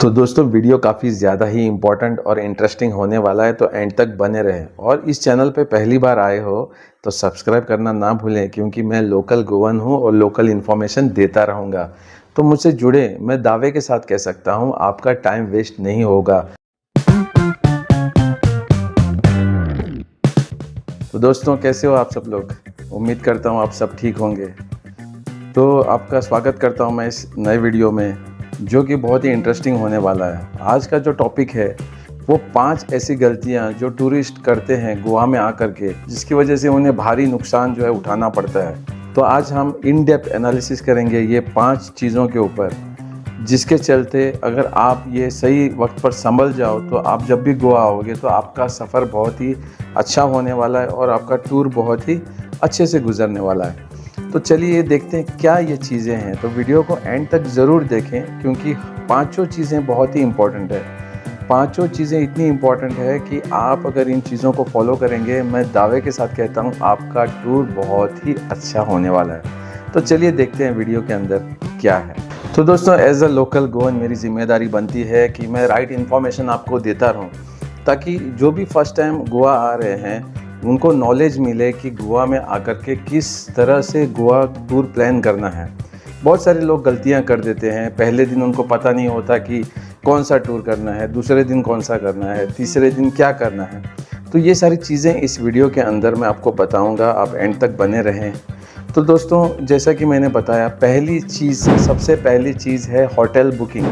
तो दोस्तों वीडियो काफ़ी ज़्यादा ही इम्पोर्टेंट और इंटरेस्टिंग होने वाला है, तो एंड तक बने रहें। और इस चैनल पे पहली बार आए हो तो सब्सक्राइब करना ना भूलें, क्योंकि मैं लोकल गोवन हूँ और लोकल इन्फॉर्मेशन देता रहूँगा। तो मुझसे जुड़े, मैं दावे के साथ कह सकता हूँ आपका टाइम वेस्ट नहीं होगा। तो दोस्तों, कैसे हो आप सब लोग? उम्मीद करता हूँ आप सब ठीक होंगे। तो आपका स्वागत करता हूँ मैं इस नए वीडियो में, जो कि बहुत ही इंटरेस्टिंग होने वाला है। आज का जो टॉपिक है वो 5 ऐसी गलतियाँ जो टूरिस्ट करते हैं गोवा में आकर के, जिसकी वजह से उन्हें भारी नुकसान जो है उठाना पड़ता है। तो आज हम इन डेप्थ एनालिसिस करेंगे ये 5 चीज़ों के ऊपर, जिसके चलते अगर आप ये सही वक्त पर संभल जाओ तो आप जब भी गोवा आओगे तो आपका सफ़र बहुत ही अच्छा होने वाला है और आपका टूर बहुत ही अच्छे से गुजरने वाला है। तो चलिए देखते हैं क्या ये चीज़ें हैं। तो वीडियो को एंड तक ज़रूर देखें, क्योंकि पांचों चीज़ें बहुत ही इम्पॉर्टेंट है। पांचों चीज़ें इतनी इम्पॉर्टेंट है कि आप अगर इन चीज़ों को फॉलो करेंगे, मैं दावे के साथ कहता हूँ आपका टूर बहुत ही अच्छा होने वाला है। तो चलिए देखते हैं वीडियो के अंदर क्या है। तो दोस्तों, एज अ लोकल गोवन मेरी जिम्मेदारी बनती है कि मैं राइट इन्फॉर्मेशन आपको देता रहूँ, ताकि जो भी फर्स्ट टाइम गोवा आ रहे हैं उनको नॉलेज मिले कि गोवा में आकर के किस तरह से गोवा टूर प्लान करना है। बहुत सारे लोग गलतियां कर देते हैं। पहले दिन उनको पता नहीं होता कि कौन सा टूर करना है, दूसरे दिन कौन सा करना है, तीसरे दिन क्या करना है। तो ये सारी चीज़ें इस वीडियो के अंदर मैं आपको बताऊंगा, आप एंड तक बने रहें। तो दोस्तों, जैसा कि मैंने बताया, सबसे पहली चीज़ है होटल बुकिंग।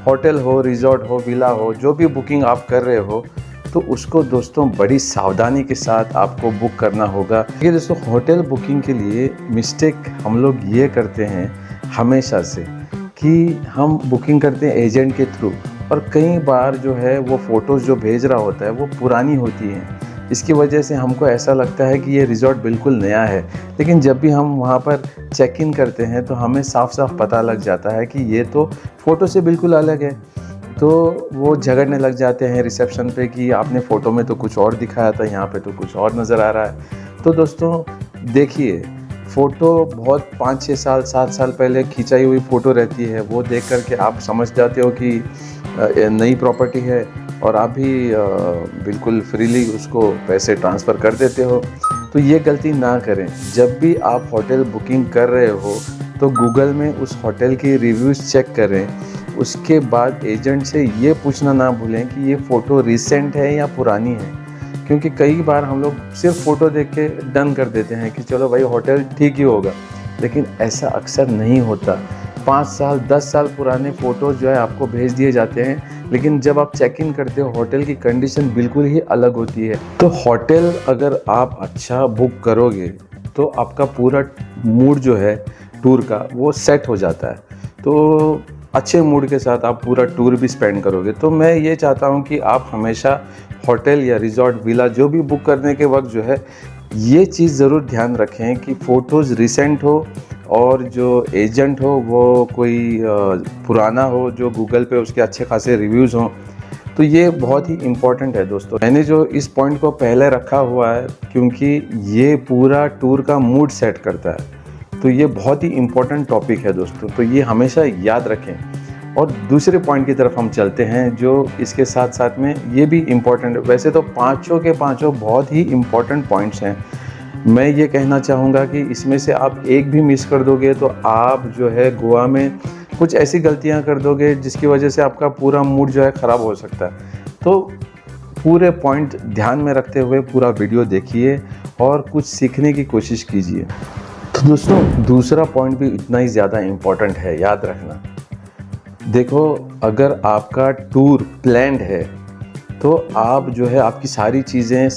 होटल हो, रिजॉर्ट हो, विला हो, जो भी बुकिंग आप कर रहे हो तो उसको दोस्तों बड़ी सावधानी के साथ आपको बुक करना होगा। देखिए दोस्तों, होटल बुकिंग के लिए मिस्टेक हम लोग ये करते हैं हमेशा से कि हम बुकिंग करते हैं एजेंट के थ्रू, और कई बार जो है वो फ़ोटोज़ जो भेज रहा होता है वो पुरानी होती हैं। इसकी वजह से हमको ऐसा लगता है कि ये रिज़ॉर्ट बिल्कुल नया है, लेकिन जब भी हम वहाँ पर चेक इन करते हैं तो हमें साफ साफ पता लग जाता है कि ये तो फ़ोटो से बिल्कुल अलग है। तो वो झगड़ने लग जाते हैं रिसेप्शन पे कि आपने फ़ोटो में तो कुछ और दिखाया था, यहाँ पे तो कुछ और नज़र आ रहा है। तो दोस्तों देखिए, फ़ोटो बहुत 5-6 साल 7 साल पहले खिंचाई हुई फ़ोटो रहती है, वो देख कर के आप समझ जाते हो कि नई प्रॉपर्टी है, और आप भी बिल्कुल फ्रीली उसको पैसे ट्रांसफ़र कर देते हो। तो ये गलती ना करें। जब भी आप होटल बुकिंग कर रहे हो तो गूगल में उस होटल की रिव्यूज़ चेक करें। उसके बाद एजेंट से ये पूछना ना भूलें कि ये फ़ोटो रिसेंट है या पुरानी है, क्योंकि कई बार हम लोग सिर्फ फ़ोटो देख के डन कर देते हैं कि चलो भाई होटल ठीक ही होगा, लेकिन ऐसा अक्सर नहीं होता। 5 साल 10 साल पुराने फ़ोटोज़ जो है आपको भेज दिए जाते हैं, लेकिन जब आप चेक इन करते हो होटल की कंडीशन बिल्कुल ही अलग होती है। तो होटल अगर आप अच्छा बुक करोगे तो आपका पूरा मूड जो है टूर का वो सेट हो जाता है। तो अच्छे मूड के साथ आप पूरा टूर भी स्पेंड करोगे। तो मैं ये चाहता हूँ कि आप हमेशा होटल या रिजॉर्ट, विला जो भी बुक करने के वक्त जो है ये चीज़ ज़रूर ध्यान रखें कि फ़ोटोज़ रिसेंट हो, और जो एजेंट हो वो कोई पुराना हो, जो गूगल पे उसके अच्छे खासे रिव्यूज़ हों। तो ये बहुत ही इम्पॉर्टेंट है दोस्तों। मैंने जो इस पॉइंट को पहले रखा हुआ है क्योंकि ये पूरा टूर का मूड सेट करता है। तो ये बहुत ही इम्पोर्टेंट टॉपिक है दोस्तों, तो ये हमेशा याद रखें। और दूसरे पॉइंट की तरफ हम चलते हैं, जो इसके साथ साथ में ये भी इम्पोर्टेंट है। वैसे तो पांचों के पांचों बहुत ही इम्पोर्टेंट पॉइंट्स हैं। मैं ये कहना चाहूँगा कि इसमें से आप एक भी मिस कर दोगे तो आप जो है गोवा में कुछ ऐसी गलतियाँ कर दोगे जिसकी वजह से आपका पूरा मूड जो है ख़राब हो सकता है। तो पूरे पॉइंट ध्यान में रखते हुए पूरा वीडियो देखिए और कुछ सीखने की कोशिश कीजिए। तो दोस्तों, दूसरा पॉइंट भी इतना ही ज़्यादा इम्पोर्टेंट है, याद रखना। देखो, अगर आपका टूर प्लान्ड है तो आप जो है आपकी सारी चीज़ें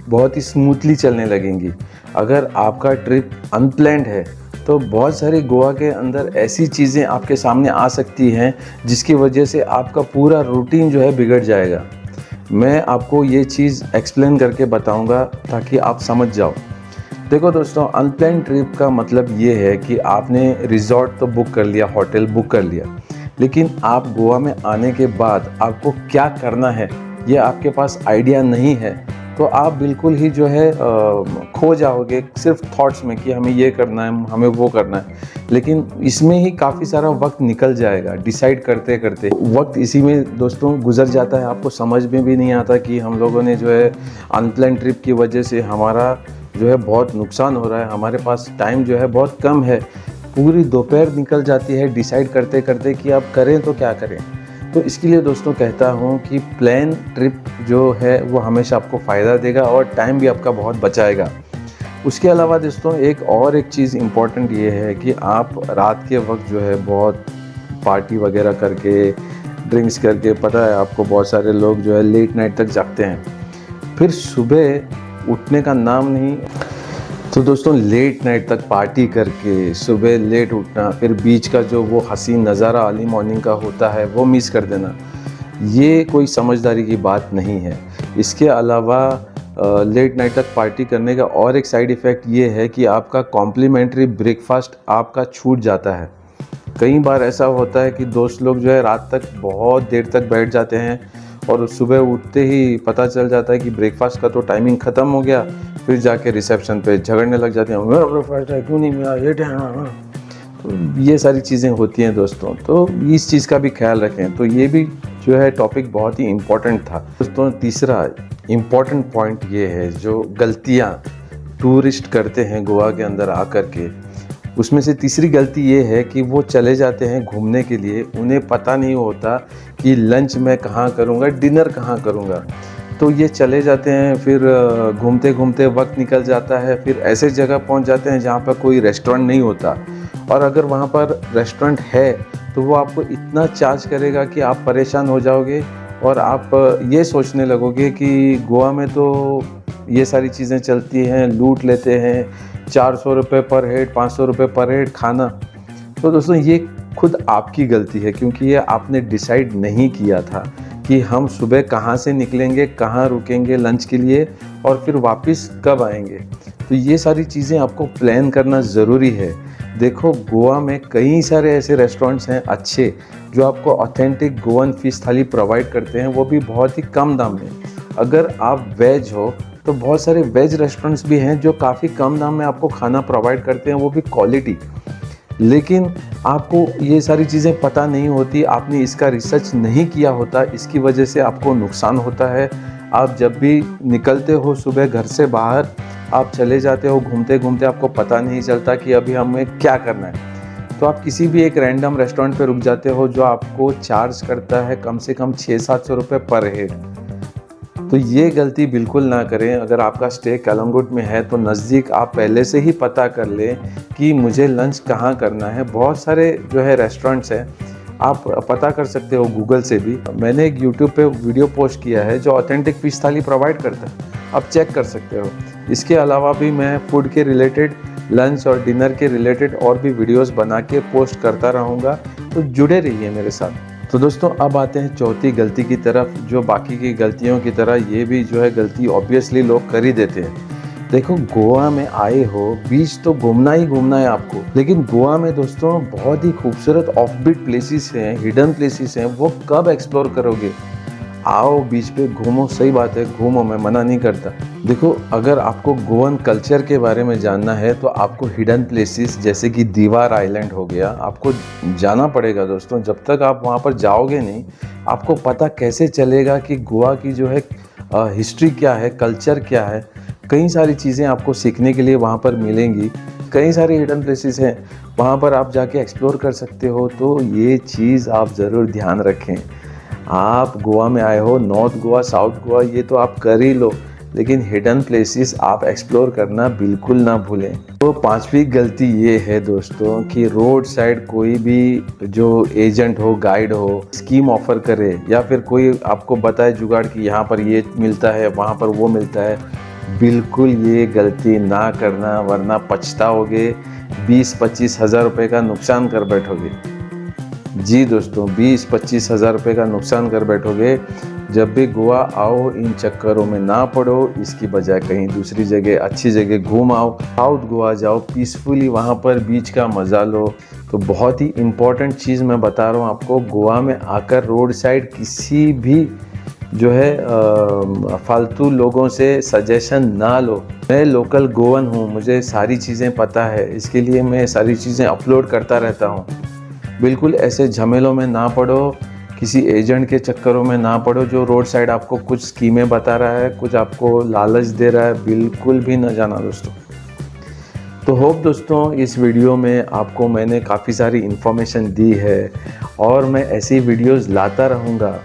बहुत ही स्मूथली चलने लगेंगी। अगर आपका ट्रिप अनप्लान्ड है तो बहुत सारी गोवा के अंदर ऐसी चीज़ें आपके सामने आ सकती हैं जिसकी वजह से आपका पूरा रूटीन जो है बिगड़ जाएगा। मैं आपको ये चीज़ एक्सप्लेन करके बताऊंगा ताकि आप समझ जाओ। देखो दोस्तों, अनप्लान ट्रिप का मतलब ये है कि आपने रिजॉर्ट तो बुक कर लिया, होटल बुक कर लिया, लेकिन आप गोवा में आने के बाद आपको क्या करना है ये आपके पास आइडिया नहीं है। तो आप बिल्कुल ही जो है खो जाओगे सिर्फ थॉट्स में कि हमें ये करना है, हमें वो करना है। लेकिन इसमें ही काफ़ी सारा वक्त निकल जाएगा डिसाइड करते करते। वक्त इसी में दोस्तों गुजर जाता है, आपको समझ में भी नहीं आता कि हम लोगों ने जो है अनप्लान ट्रिप की वजह से हमारा जो है बहुत नुकसान हो रहा है, हमारे पास टाइम जो है बहुत कम है। पूरी दोपहर निकल जाती है डिसाइड करते करते कि अब करें तो क्या करें। तो इसके लिए दोस्तों कहता हूँ कि प्लान ट्रिप जो है वो हमेशा आपको फ़ायदा देगा और टाइम भी आपका बहुत बचाएगा। उसके अलावा दोस्तों एक चीज़ इम्पॉर्टेंट ये है कि आप रात के वक्त जो है बहुत पार्टी वगैरह करके, ड्रिंक्स करके, पता है आपको बहुत सारे लोग जो है लेट नाइट तक जागते हैं, फिर सुबह उठने का नाम नहीं। तो दोस्तों लेट नाइट तक पार्टी करके सुबह लेट उठना, फिर बीच का जो वो हसीन नज़ारा अर्ली मॉर्निंग का होता है वो मिस कर देना, ये कोई समझदारी की बात नहीं है। इसके अलावा लेट नाइट तक पार्टी करने का और एक साइड इफ़ेक्ट ये है कि आपका कॉम्प्लीमेंट्री ब्रेकफास्ट आपका छूट जाता है। कई बार ऐसा होता है कि दोस्त लोग जो है रात तक बहुत देर तक बैठ जाते हैं और सुबह उठते ही पता चल जाता है कि ब्रेकफास्ट का तो टाइमिंग ख़त्म हो गया, फिर जाके रिसेप्शन पे झगड़ने लग जाते हैं, मेरा ब्रेकफास्ट है क्यों नहीं मिला, ये टाइम। तो ये सारी चीज़ें होती हैं दोस्तों, तो इस चीज़ का भी ख्याल रखें। तो ये भी जो है टॉपिक बहुत ही इम्पोर्टेंट था दोस्तों। तीसरा इम्पोर्टेंट पॉइंट ये है, जो गलतियाँ टूरिस्ट करते हैं गोवा के अंदर आकर के, उसमें से तीसरी गलती ये है कि वो चले जाते हैं घूमने के लिए, उन्हें पता नहीं होता कि लंच मैं कहाँ करूँगा, डिनर कहाँ करूँगा। तो ये चले जाते हैं, फिर घूमते घूमते वक्त निकल जाता है, फिर ऐसे जगह पहुंच जाते हैं जहाँ पर कोई रेस्टोरेंट नहीं होता, और अगर वहाँ पर रेस्टोरेंट है तो वो आपको इतना चार्ज करेगा कि आप परेशान हो जाओगे और आप ये सोचने लगोगे कि गोवा में तो ये सारी चीज़ें चलती हैं, लूट लेते हैं, 400 रुपये पर हेड, 500 रुपये पर हेड खाना। तो दोस्तों ये खुद आपकी गलती है, क्योंकि ये आपने डिसाइड नहीं किया था कि हम सुबह कहाँ से निकलेंगे, कहाँ रुकेंगे लंच के लिए और फिर वापस कब आएंगे। तो ये सारी चीज़ें आपको प्लान करना ज़रूरी है। देखो गोवा में कई सारे ऐसे रेस्टोरेंट्स हैं अच्छे, जो आपको ऑथेंटिक गोवन फिश थाली प्रोवाइड करते हैं, वो भी बहुत ही कम दाम में। अगर आप वेज हो तो बहुत सारे वेज रेस्टोरेंट्स भी हैं जो काफ़ी कम दाम में आपको खाना प्रोवाइड करते हैं, वो भी क्वालिटी। लेकिन आपको ये सारी चीज़ें पता नहीं होती, आपने इसका रिसर्च नहीं किया होता, इसकी वजह से आपको नुकसान होता है। आप जब भी निकलते हो सुबह घर से बाहर, आप चले जाते हो घूमते घूमते, आपको पता नहीं चलता कि अभी हमें क्या करना है। तो आप किसी भी एक रैंडम रेस्टोरेंट पे रुक जाते हो जो आपको चार्ज करता है कम से कम 600-700 रुपये पर हेड। तो ये गलती बिल्कुल ना करें। अगर आपका स्टे कलंगुट में है तो नज़दीक आप पहले से ही पता कर लें कि मुझे लंच कहाँ करना है। बहुत सारे जो है रेस्टोरेंट्स हैं, आप पता कर सकते हो गूगल से भी। मैंने एक यूट्यूब पे वीडियो पोस्ट किया है जो ऑथेंटिक फ़िश थाली प्रोवाइड करता है, आप चेक कर सकते हो। इसके अलावा भी मैं फूड के रिलेटेड, लंच और डिनर के रिलेटेड और भी वीडियोस बना के पोस्ट करता रहूँगा, तो जुड़े रहिए मेरे साथ। तो दोस्तों अब आते हैं चौथी गलती की तरफ, जो बाकी की गलतियों की तरह ये भी जो है गलती ऑब्वियसली लोग कर ही देते हैं। देखो गोवा में आए हो, बीच तो घूमना ही घूमना है आपको, लेकिन गोवा में दोस्तों बहुत ही खूबसूरत ऑफबीट प्लेसेस हैं, हिडन प्लेसेस हैं, वो कब एक्सप्लोर करोगे। आओ बीच पे घूमो, सही बात है घूमो, मैं मना नहीं करता। देखो अगर आपको गोवन कल्चर के बारे में जानना है तो आपको हिडन प्लेसेस जैसे कि दीवार आइलैंड हो गया, आपको जाना पड़ेगा दोस्तों। जब तक आप वहाँ पर जाओगे नहीं, आपको पता कैसे चलेगा कि गोवा की जो है हिस्ट्री क्या है, कल्चर क्या है। कई सारी चीज़ें आपको सीखने के लिए वहाँ पर मिलेंगी, कई सारे हिडन प्लेसेस हैं, वहाँ पर आप जाके एक्सप्लोर कर सकते हो। तो ये चीज़ आप ज़रूर ध्यान रखें। आप गोवा में आए हो, नॉर्थ गोवा, साउथ गोवा ये तो आप कर ही लो, लेकिन हिडन प्लेसेस आप एक्सप्लोर करना बिल्कुल ना भूलें। तो पांचवी गलती ये है दोस्तों कि रोड साइड कोई भी जो एजेंट हो, गाइड हो, स्कीम ऑफर करे या फिर कोई आपको बताए जुगाड़ कि यहाँ पर ये मिलता है, वहाँ पर वो मिलता है, बिल्कुल ये गलती ना करना, वरना पछताओगे। 20-25 हज़ार रुपये का नुकसान कर बैठोगे। जी दोस्तों, 20-25 हज़ार रुपये का नुकसान कर बैठोगे। जब भी गोवा आओ इन चक्करों में ना पड़ो, इसकी बजाय कहीं दूसरी जगह, अच्छी जगह घूम आओ। साउथ गोवा जाओ, पीसफुली वहाँ पर बीच का मज़ा लो। तो बहुत ही इम्पॉर्टेंट चीज़ मैं बता रहा हूँ आपको, गोवा में आकर रोड साइड किसी भी जो है फालतू लोगों से सजेशन ना लो। मैं लोकल गोवन हूँ, मुझे सारी चीज़ें पता है, इसके लिए मैं सारी चीज़ें अपलोड करता रहता हूँ। बिल्कुल ऐसे झमेलों में ना पड़ो, किसी एजेंट के चक्करों में ना पड़ो जो रोड साइड आपको कुछ स्कीमें बता रहा है, कुछ आपको लालच दे रहा है, बिल्कुल भी ना जाना दोस्तों। तो होप दोस्तों इस वीडियो में आपको मैंने काफ़ी सारी इन्फॉर्मेशन दी है और मैं ऐसी वीडियोस लाता रहूँगा।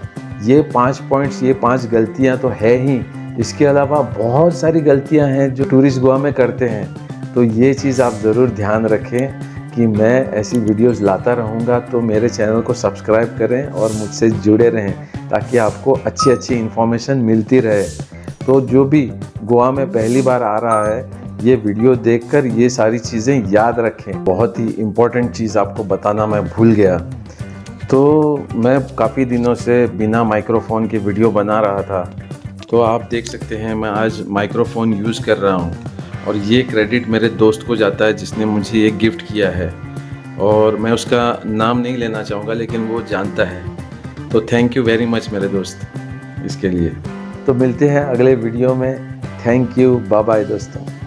ये 5 पॉइंट्स, ये 5 गलतियाँ तो है ही, इसके अलावा बहुत सारी गलतियाँ हैं जो टूरिस्ट गोवा में करते हैं। तो ये चीज़ आप ज़रूर ध्यान रखें कि मैं ऐसी वीडियोस लाता रहूँगा। तो मेरे चैनल को सब्सक्राइब करें और मुझसे जुड़े रहें ताकि आपको अच्छी अच्छी इन्फॉर्मेशन मिलती रहे। तो जो भी गोवा में पहली बार आ रहा है, ये वीडियो देखकर ये सारी चीज़ें याद रखें। बहुत ही इम्पोर्टेंट चीज़ आपको बताना मैं भूल गया। तो मैं काफ़ी दिनों से बिना माइक्रोफ़ोन के वीडियो बना रहा था, तो आप देख सकते हैं मैं आज माइक्रोफ़ोन यूज़ कर रहा हूँ और ये क्रेडिट मेरे दोस्त को जाता है जिसने मुझे ये गिफ्ट किया है, और मैं उसका नाम नहीं लेना चाहूँगा लेकिन वो जानता है। तो थैंक यू वेरी मच मेरे दोस्त इसके लिए। तो मिलते हैं अगले वीडियो में। थैंक यू, बाय बाय दोस्तों।